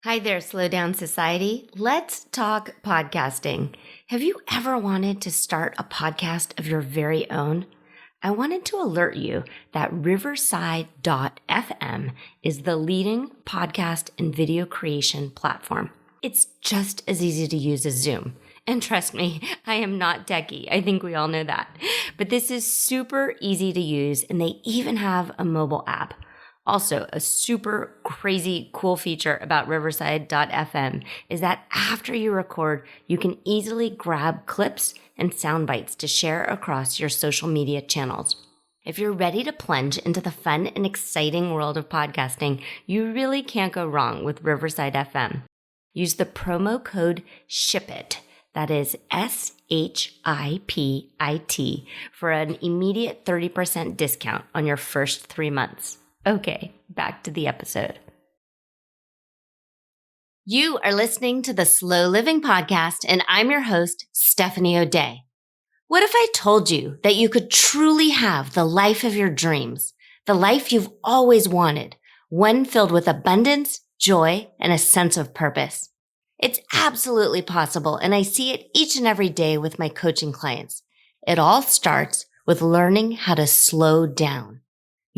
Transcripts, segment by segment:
Hi there, Slow Down Society. Let's talk podcasting. Have you ever wanted to start a podcast of your very own? I wanted to alert you that Riverside.fm is the leading podcast and video creation platform. It's just as easy to use as Zoom. And trust me, I am not techie. I think we all know that. But this is super easy to use, and they even have a mobile app. Also, a super crazy cool feature about Riverside.fm is that after you record, you can easily grab clips and sound bites to share across your social media channels. If you're ready to plunge into the fun and exciting world of podcasting, you really can't go wrong with Riverside.fm. Use the promo code SHIPIT, that is SHIPIT, for an immediate 30% discount on your first 3 months. Okay, back to the episode. You are listening to the Slow Living Podcast, and I'm your host, Stephanie O'Day. What if I told you that you could truly have the life of your dreams, the life you've always wanted, one filled with abundance, joy, and a sense of purpose? It's absolutely possible, and I see it each and every day with my coaching clients. It all starts with learning how to slow down.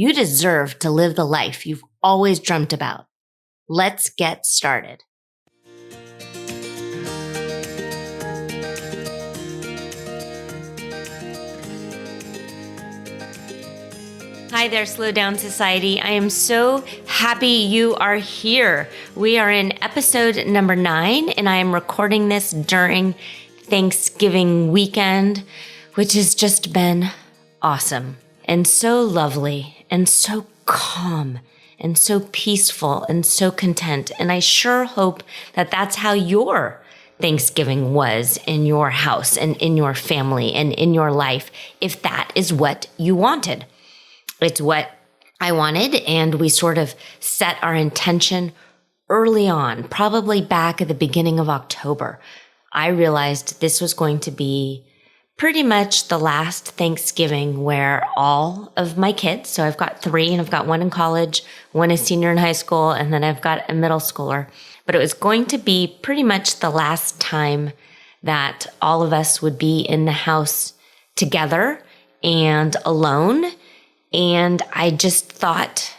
You deserve to live the life you've always dreamt about. Let's get started. Hi there, Slow Down Society. I am so happy you are here. We are in episode number 9, and I am recording this during Thanksgiving weekend, which has just been awesome and so lovely and so calm and so peaceful and so content. And I sure hope that that's how your Thanksgiving was in your house and in your family and in your life, if that is what you wanted. It's what I wanted, and we sort of set our intention early on, probably back at the beginning of October. I realized this was going to be pretty much the last Thanksgiving where all of my kids, so I've got 3 and I've got one in college, one is senior in high school, and then I've got a middle schooler. But it was going to be pretty much the last time that all of us would be in the house together and alone. And I just thought,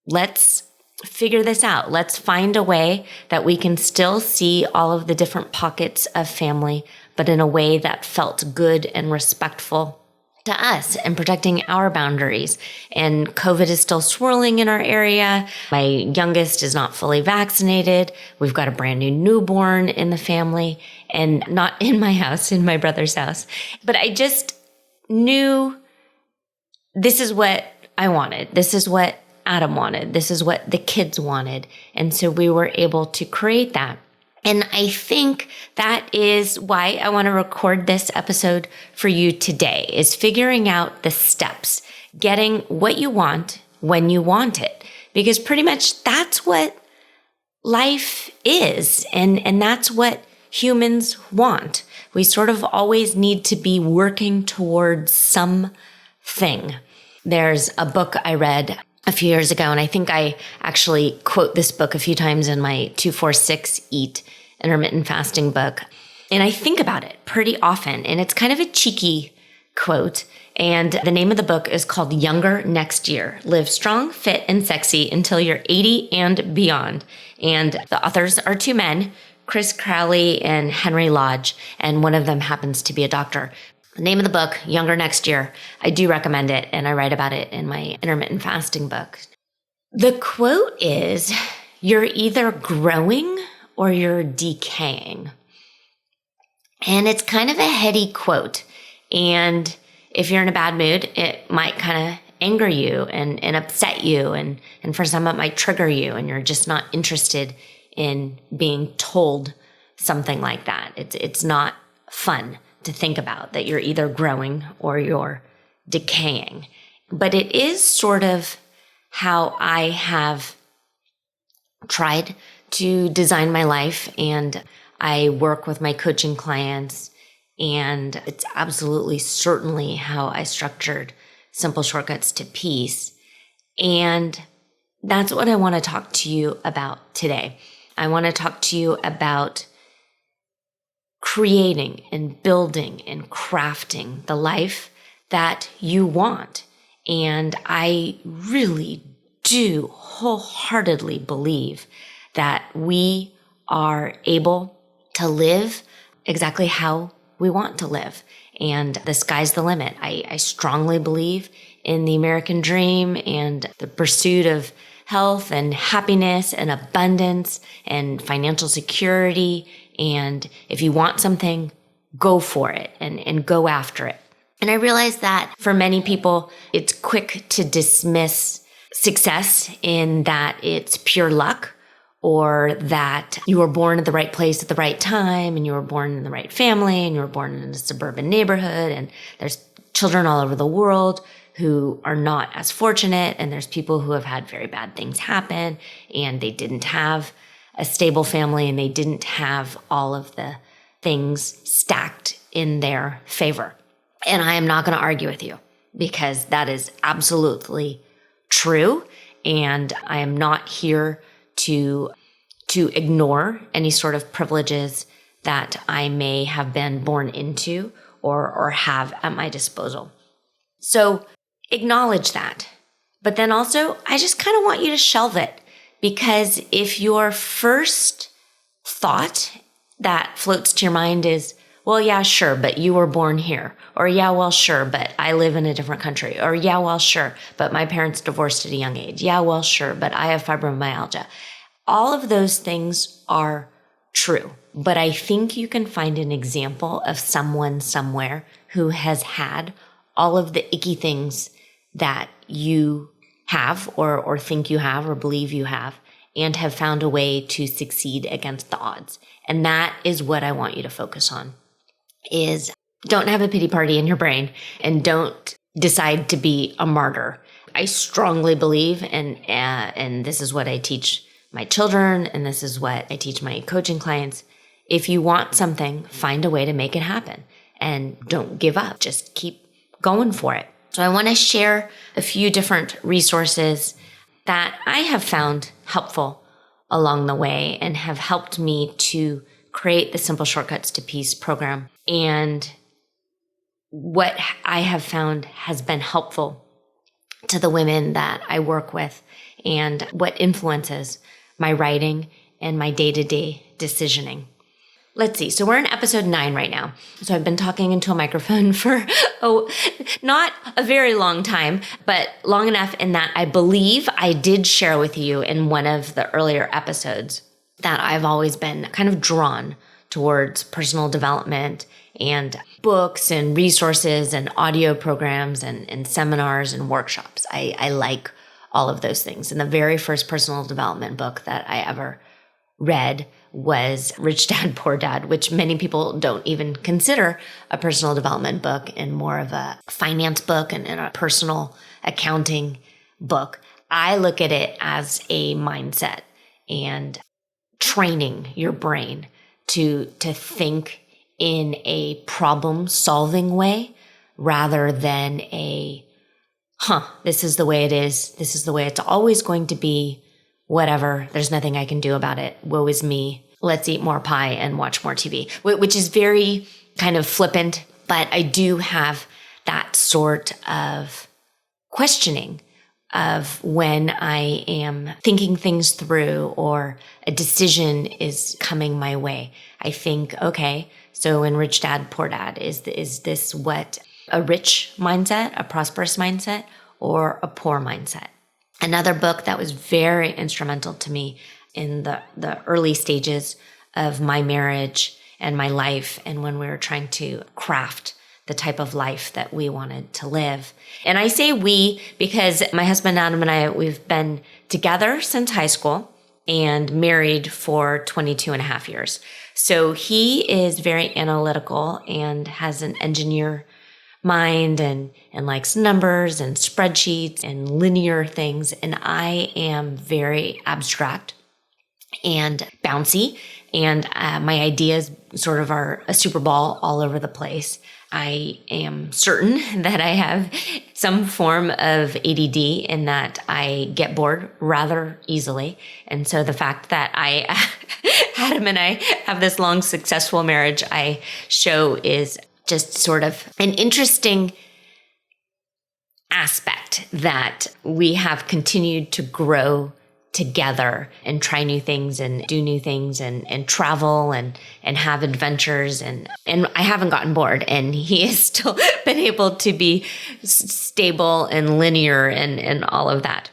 let's figure this out. Let's find a way that we can still see all of the different pockets of family, but in a way that felt good and respectful to us and protecting our boundaries. And COVID is still swirling in our area. My youngest is not fully vaccinated. We've got a brand new newborn in the family, and not in my house, in my brother's house. But I just knew this is what I wanted. This is what Adam wanted. This is what the kids wanted. And so we were able to create that. And I think that is why I want to record this episode for you today, is figuring out the steps, getting what you want when you want it. Because pretty much that's what life is. And that's what humans want. We sort of always need to be working towards something. There's a book I read a few years ago, and I think I actually quote this book a few times in my 246 Eat intermittent fasting book. And I think about it pretty often, and it's kind of a cheeky quote. And the name of the book is called Younger Next Year: Live Strong, Fit, and Sexy Until You're 80 and Beyond. And the authors are 2 men, Chris Crowley and Henry Lodge, and one of them happens to be a doctor. The name of the book, Younger Next Year. I do recommend it, and I write about it in my intermittent fasting book. The quote is, "You're either growing or you're decaying." And it's kind of a heady quote. And if you're in a bad mood, it might kind of anger you and upset you. And for some, it might trigger you, and you're just not interested in being told something like that. It's not fun to think about that you're either growing or you're decaying. But it is sort of how I have tried to design my life, and I work with my coaching clients, and it's absolutely certainly how I structured Simple Shortcuts to Peace. And that's what I want to talk to you about today. I want to talk to you about creating and building and crafting the life that you want. And I really do wholeheartedly believe that we are able to live exactly how we want to live. And the sky's the limit. I strongly believe in the American dream and the pursuit of health and happiness and abundance and financial security. And if you want something, go for it and go after it. And I realize that for many people, it's quick to dismiss success in that it's pure luck, or that you were born at the right place at the right time, and you were born in the right family, and you were born in a suburban neighborhood, and there's children all over the world who are not as fortunate, and there's people who have had very bad things happen, and they didn't have a stable family, and they didn't have all of the things stacked in their favor. And I am not going to argue with you, because that is absolutely true, and I am not here to ignore any sort of privileges that I may have been born into or have at my disposal. So acknowledge that. But then also, I just kind of want you to shelve it, because if your first thought that floats to your mind is, well, yeah, sure, but you were born here. Or yeah, well, sure, but I live in a different country. Or yeah, well, sure, but my parents divorced at a young age. Yeah, well, sure, but I have fibromyalgia. All of those things are true. But I think you can find an example of someone somewhere who has had all of the icky things that you have or think you have or believe you have, and have found a way to succeed against the odds. And that is what I want you to focus on. Is don't have a pity party in your brain, and don't decide to be a martyr. I strongly believe, and this is what I teach my children, and this is what I teach my coaching clients. If you want something, find a way to make it happen, and don't give up. Just keep going for it. So I want to share a few different resources that I have found helpful along the way and have helped me to create the Simple Shortcuts to Peace program. And what I have found has been helpful to the women that I work with, and what influences my writing and my day-to-day decisioning. Let's see. So we're in episode 9 right now. So I've been talking into a microphone for, not a very long time, but long enough in that I believe I did share with you in one of the earlier episodes that I've always been kind of drawn towards personal development and books and resources and audio programs and seminars and workshops. I like all of those things. And the very first personal development book that I ever read was Rich Dad, Poor Dad, which many people don't even consider a personal development book, and more of a finance book and a personal accounting book. I look at it as a mindset and training your brain to think in a problem-solving way rather than this is the way it is. This is the way it's always going to be. Whatever. There's nothing I can do about it. Woe is me. Let's eat more pie and watch more TV, which is very kind of flippant, but I do have that sort of questioning of when I am thinking things through or a decision is coming my way. I think, okay, so in Rich Dad, Poor Dad, is this what a rich mindset, a prosperous mindset, or a poor mindset? Another book that was very instrumental to me in the early stages of my marriage and my life, and when we were trying to craft the type of life that we wanted to live. And I say we because my husband Adam and I, we've been together since high school and married for 22 and a half years. So he is very analytical and has an engineer mind and likes numbers and spreadsheets and linear things. And I am very abstract and bouncy. And my ideas sort of are a super ball all over the place. I am certain that I have some form of ADD in that I get bored rather easily. And so the fact that I Adam and I have this long, successful marriage I show is just sort of an interesting aspect that we have continued to grow together and try new things and do new things and travel and have adventures. And I haven't gotten bored, and he has still been able to be stable and linear and all of that.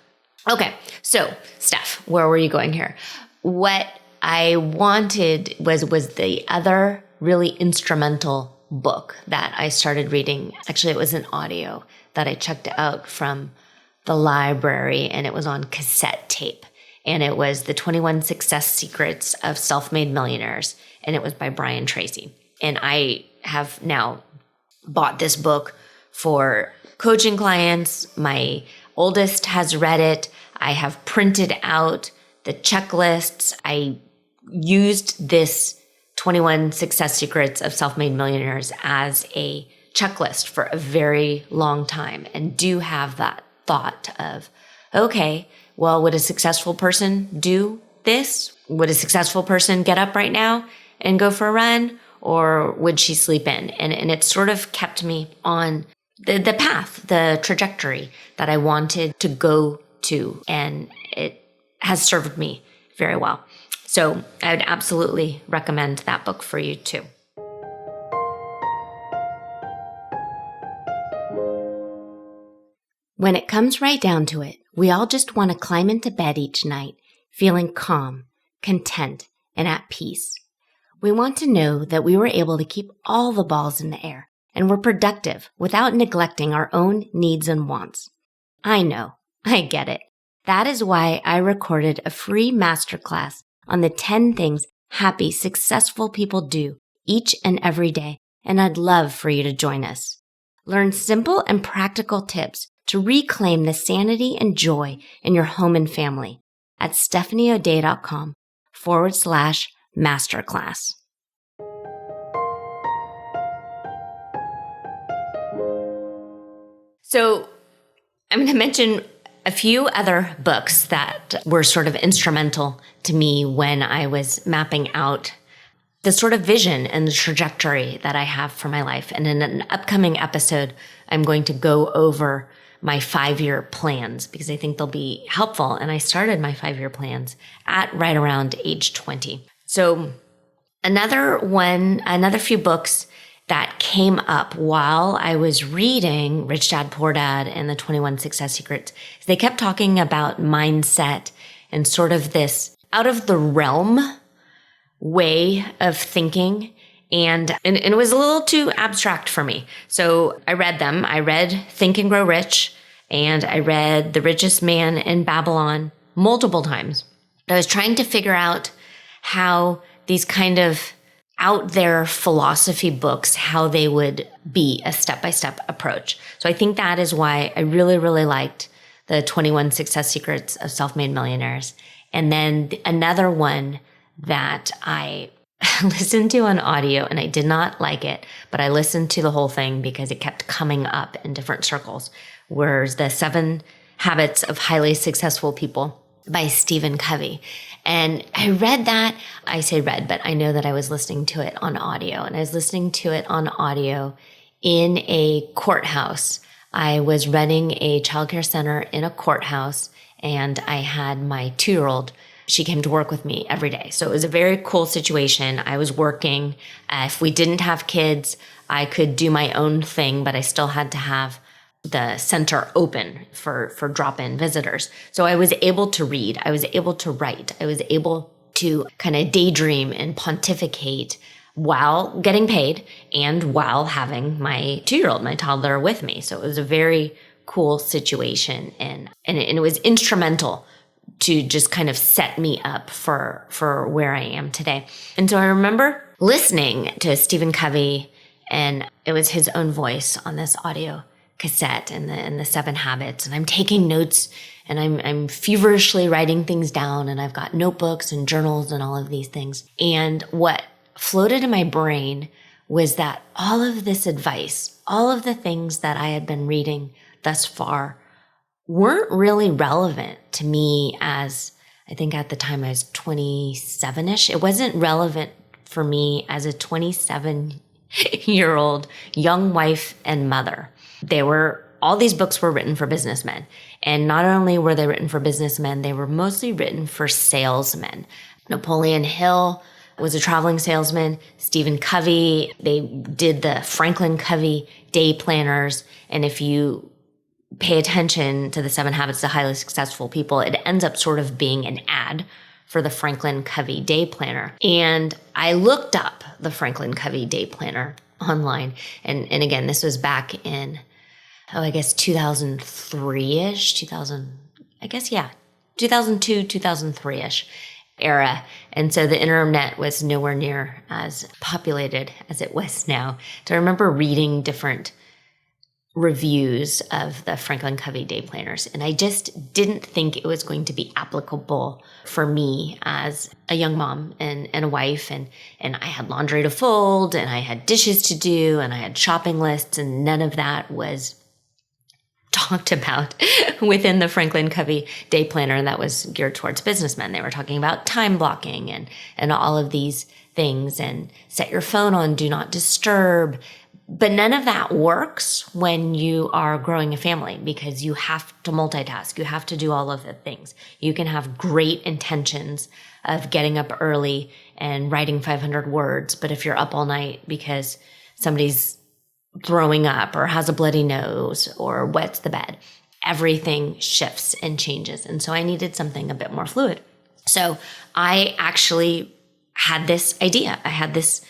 Okay. So Steph, where were you going here? What I wanted was the other really instrumental book that I started reading. Actually, it was an audio that I checked out from the library, and it was on cassette tape. And it was The 21 Success Secrets of Self-Made Millionaires. And it was by Brian Tracy. And I have now bought this book for coaching clients. My oldest has read it. I have printed out the checklists. I used this 21 Success Secrets of Self-Made Millionaires as a checklist for a very long time, and do have that thought of, okay, well, would a successful person do this? Would a successful person get up right now and go for a run, or would she sleep in? And it sort of kept me on the path, the trajectory that I wanted to go to, and it has served me very well. So I would absolutely recommend that book for you too. When it comes right down to it, we all just want to climb into bed each night, feeling calm, content, and at peace. We want to know that we were able to keep all the balls in the air and were productive without neglecting our own needs and wants. I know, I get it. That is why I recorded a free masterclass on the 10 things happy, successful people do each and every day, and I'd love for you to join us. Learn simple and practical tips to reclaim the sanity and joy in your home and family at stephanieodea.com/masterclass. So I'm going to mention a few other books that were sort of instrumental to me when I was mapping out the sort of vision and the trajectory that I have for my life. And in an upcoming episode, I'm going to go over my 5-year plans because I think they'll be helpful. And I started my 5-year plans at right around age 20. So another few books that came up while I was reading Rich Dad, Poor Dad and the 21 Success Secrets, they kept talking about mindset and sort of this out of the realm way of thinking. And it was a little too abstract for me. So I read them. I read Think and Grow Rich, and I read The Richest Man in Babylon multiple times. I was trying to figure out how these kind of out there philosophy books, how they would be a step-by-step approach. So I think that is why I really, really liked the 21 Success Secrets of Self-Made Millionaires. And then another one that I listened to on audio, and I did not like it, but I listened to the whole thing because it kept coming up in different circles, was the 7 Habits of Highly Successful People by Stephen Covey. And I read that. I say read, but I know that I was listening to it on audio, and I was listening to it on audio in a courthouse. I was running a childcare center in a courthouse, and I had my 2-year-old. She came to work with me every day. So it was a very cool situation. I was working. If we didn't have kids, I could do my own thing, but I still had to have the center open for drop-in visitors. So I was able to read. I was able to write. I was able to kind of daydream and pontificate while getting paid and while having my 2-year-old, my toddler, with me. So it was a very cool situation. And it was instrumental to just kind of set me up for where I am today. And so I remember listening to Stephen Covey, and it was his own voice on this audio cassette and the 7 habits. And I'm taking notes, and I'm feverishly writing things down, and I've got notebooks and journals and all of these things. And what floated in my brain was that all of this advice, all of the things that I had been reading thus far, weren't really relevant to me as I think at the time I was 27-ish. It wasn't relevant for me as a 27-year-old young wife and mother. All these books were written for businessmen. And not only were they written for businessmen, they were mostly written for salesmen. Napoleon Hill was a traveling salesman. Stephen Covey, they did the Franklin Covey day planners. And if you pay attention to the 7 Habits of Highly Successful People, it ends up sort of being an ad for the Franklin Covey day planner. And I looked up the Franklin Covey day planner online. And again, this was back in, I guess 2003-ish, 2002, 2003-ish era. And so the internet was nowhere near as populated as it was now. So I remember reading different reviews of the Franklin Covey day planners. And I just didn't think it was going to be applicable for me as a young mom and a wife. And I had laundry to fold and I had dishes to do and I had shopping lists, and none of that was talked about within the Franklin Covey day planner that was geared towards businessmen. They were talking about time blocking and all of these things, and set your phone on do not disturb. But none of that works when you are growing a family, because you have to multitask. You have to do all of the things. You can have great intentions of getting up early and writing 500 words, but if you're up all night because somebody's throwing up or has a bloody nose or wets the bed, everything shifts and changes. And so I needed something a bit more fluid. So I actually had this idea. I had this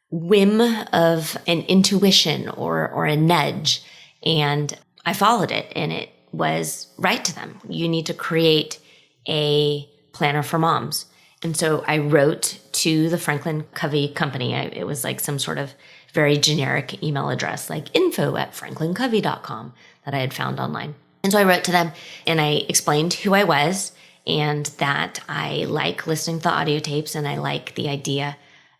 whim of an intuition or a nudge, and I followed it, and it was right to them. You need to create a planner for moms. And so I wrote to the Franklin Covey company. It was like some sort of very generic email address, like info@franklincovey.com that I had found online. And so I wrote to them and I explained who I was and that I like listening to the audio tapes and I like the idea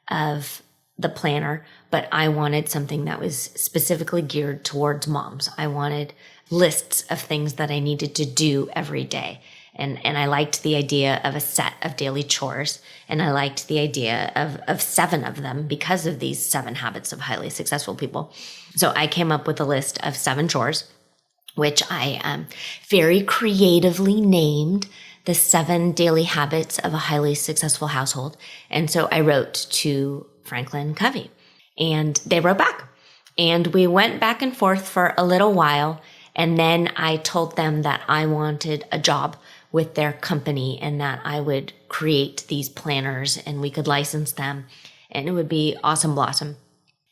of the planner, but I wanted something that was specifically geared towards moms. I wanted lists of things that I needed to do every day. And I liked the idea of a set of daily chores. And I liked the idea of 7 of them because of these 7 habits of highly successful people. So I came up with a list of 7 chores, which I very creatively named the 7 daily habits of a highly successful household. And so I wrote to Franklin Covey and they wrote back. And we went back and forth for a little while. And then I told them that I wanted a job with their company and that I would create these planners and we could license them and it would be awesome blossom.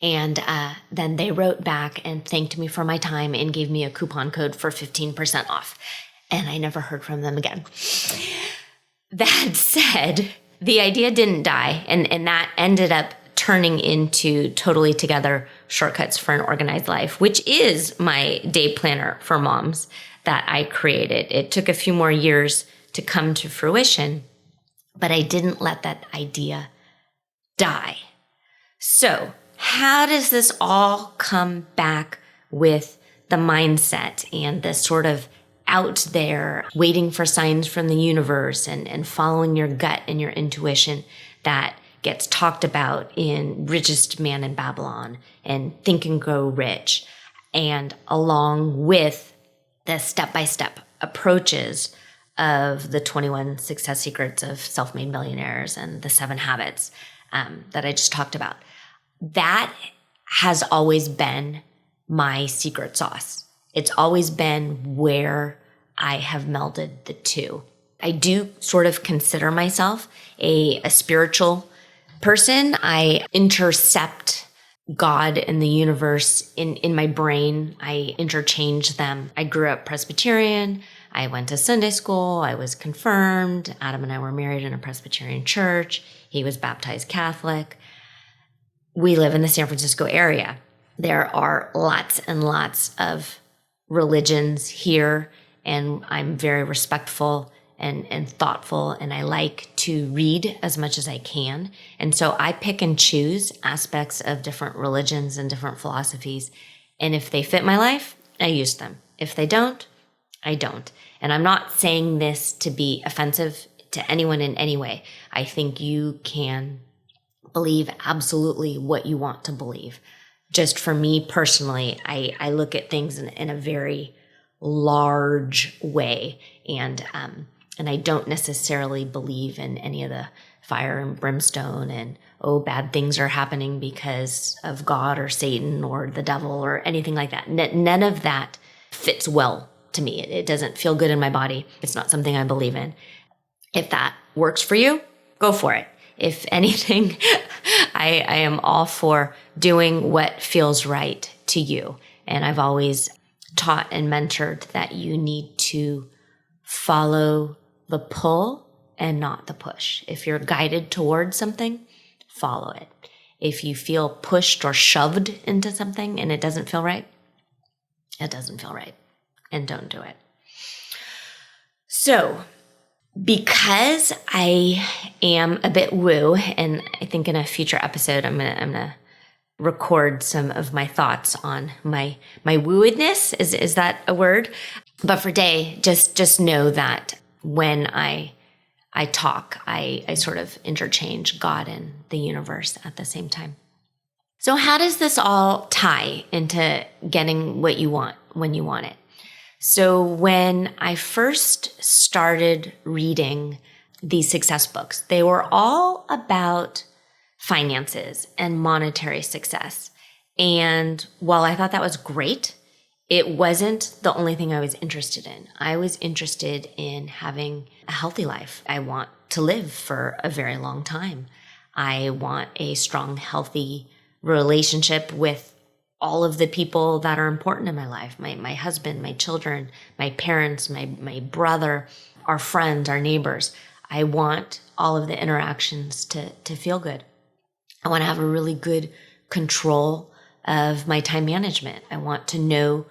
And then they wrote back and thanked me for my time and gave me a coupon code for 15% off. And I never heard from them again. That said, the idea didn't die, and that ended up turning into Totally Together Shortcuts for an Organized Life, which is my day planner for moms that I created. It took a few more years to come to fruition, but I didn't let that idea die. So how does this all come back with the mindset and the sort of out there waiting for signs from the universe and following your gut and your intuition that gets talked about in Richest Man in Babylon and Think and Grow Rich, and along with the step-by-step approaches of the 21 Success Secrets of Self-Made Millionaires and the 7 Habits that I just talked about. That has always been my secret sauce. It's always been where I have melded the two. I do sort of consider myself a spiritual person. I intercept God and the universe in my brain. I interchange them. I grew up Presbyterian. I went to Sunday school. I was confirmed. Adam and I were married in a Presbyterian church. He was baptized Catholic. We live in the San Francisco area. There are lots and lots of religions here, and I'm very respectful and thoughtful, and I like to read as much as I can. And so I pick and choose aspects of different religions and different philosophies. And if they fit my life, I use them. If they don't, I don't. And I'm not saying this to be offensive to anyone in any way. I think you can believe absolutely what you want to believe. Just for me personally, I look at things in a very large way, and I don't necessarily believe in any of the fire and brimstone and, oh, bad things are happening because of God or Satan or the devil or anything like that. None of that fits well to me. It doesn't feel good in my body. It's not something I believe in. If that works for you, go for it. If anything, I am all for doing what feels right to you. And I've always taught and mentored that you need to follow the pull and not the push. If you're guided towards something, follow it. If you feel pushed or shoved into something and it doesn't feel right, it doesn't feel right, and don't do it. So, because I am a bit woo, and I think in a future episode I'm gonna record some of my thoughts on my wooedness. Is that a word? But for today, just know that when I talk, I sort of interchange God and the universe at the same time. So how does this all tie into getting what you want when you want it? So when I first started reading these success books, they were all about finances and monetary success. And while I thought that was great, it wasn't the only thing I was interested in. I was interested in having a healthy life. I want to live for a very long time. I want a strong, healthy relationship with all of the people that are important in my life, my husband, my children, my parents, my brother, our friends, our neighbors. I want all of the interactions to feel good. I want to have a really good control of my time management. I want to know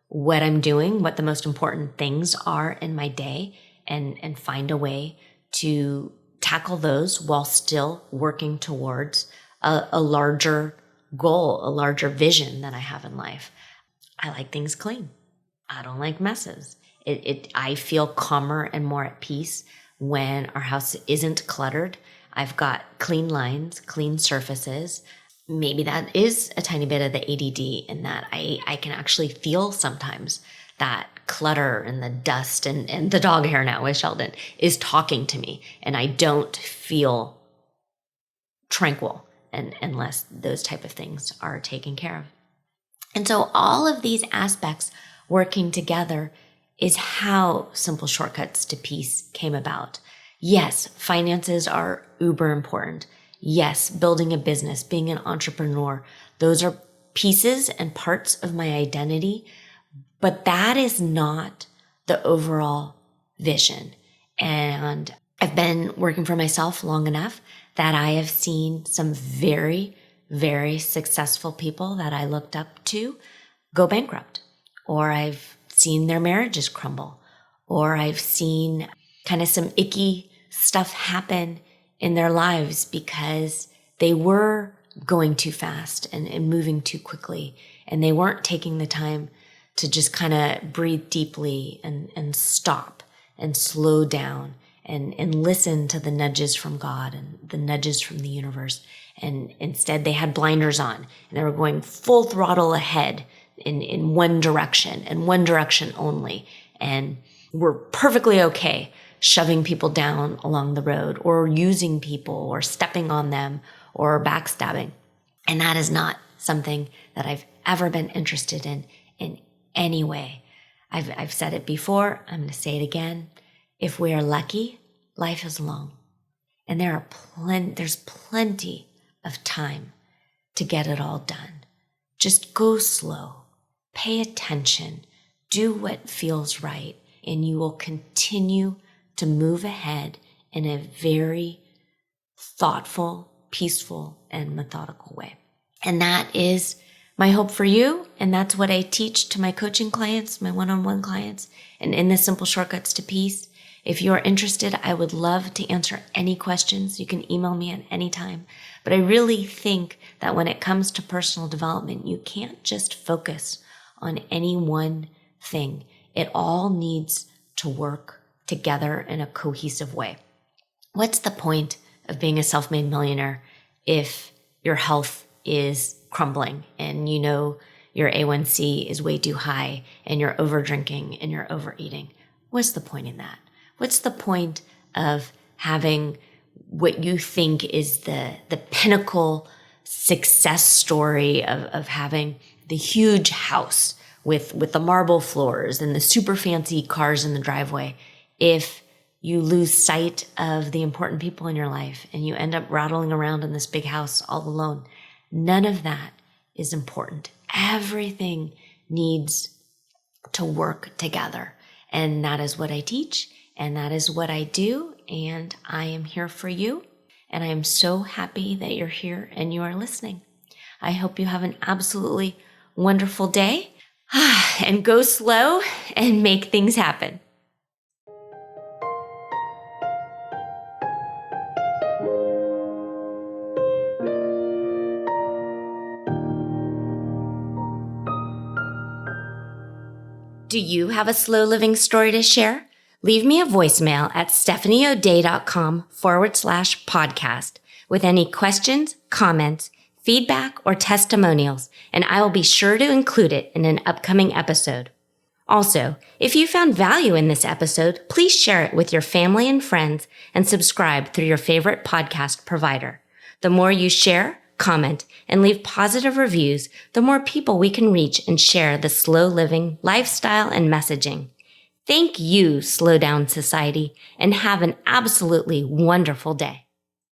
what I'm doing, what the most important things are in my day, and find a way to tackle those while still working towards a larger goal, a larger vision that I have in life. I like things clean. I don't like messes. I feel calmer and more at peace when our house isn't cluttered. I've got clean lines, clean surfaces. Maybe that is a tiny bit of the ADD in that I can actually feel sometimes that clutter and the dust and the dog hair now with Sheldon is talking to me, and I don't feel tranquil unless those type of things are taken care of. And so all of these aspects working together is how Simple Shortcuts to Peace came about. Yes, finances are uber important. Yes, building a business, being an entrepreneur, those are pieces and parts of my identity, but that is not the overall vision. And I've been working for myself long enough that I have seen some very, very successful people that I looked up to go bankrupt, or I've seen their marriages crumble, or I've seen kind of some icky stuff happen in their lives because they were going too fast and moving too quickly, and they weren't taking the time to just kind of breathe deeply and stop and slow down and listen to the nudges from God and the nudges from the universe. And instead they had blinders on and they were going full throttle ahead in one direction and one direction only. And were perfectly okay shoving people down along the road or using people or stepping on them or backstabbing. And that is not something that I've ever been interested in any way. I've said it before. I'm going to say it again. If we are lucky, life is long, and there's plenty of time to get it all done. Just go slow, pay attention, do what feels right, and you will continue to move ahead in a very thoughtful, peaceful, and methodical way. And that is my hope for you, and that's what I teach to my coaching clients, my one-on-one clients, and in the Simple Shortcuts to Peace. If you're interested, I would love to answer any questions. You can email me at any time. But I really think that when it comes to personal development, you can't just focus on any one thing. It all needs to work together in a cohesive way. What's the point of being a self-made millionaire if your health is crumbling and you know your A1C is way too high and you're over drinking and you're overeating? What's the point in that? What's the point of having what you think is the pinnacle success story of having the huge house with the marble floors and the super fancy cars in the driveway if you lose sight of the important people in your life and you end up rattling around in this big house all alone? None of that is important. Everything needs to work together. And that is what I teach, and that is what I do, and I am here for you. And I am so happy that you're here and you are listening. I hope you have an absolutely wonderful day and go slow and make things happen. Do you have a slow living story to share? Leave me a voicemail at stephanieodea.com/podcast with any questions, comments, feedback, or testimonials, and I will be sure to include it in an upcoming episode. Also, if you found value in this episode, please share it with your family and friends and subscribe through your favorite podcast provider. The more you share, comment, and leave positive reviews, the more people we can reach and share the slow living lifestyle and messaging. Thank you, Slow Down Society, and have an absolutely wonderful day.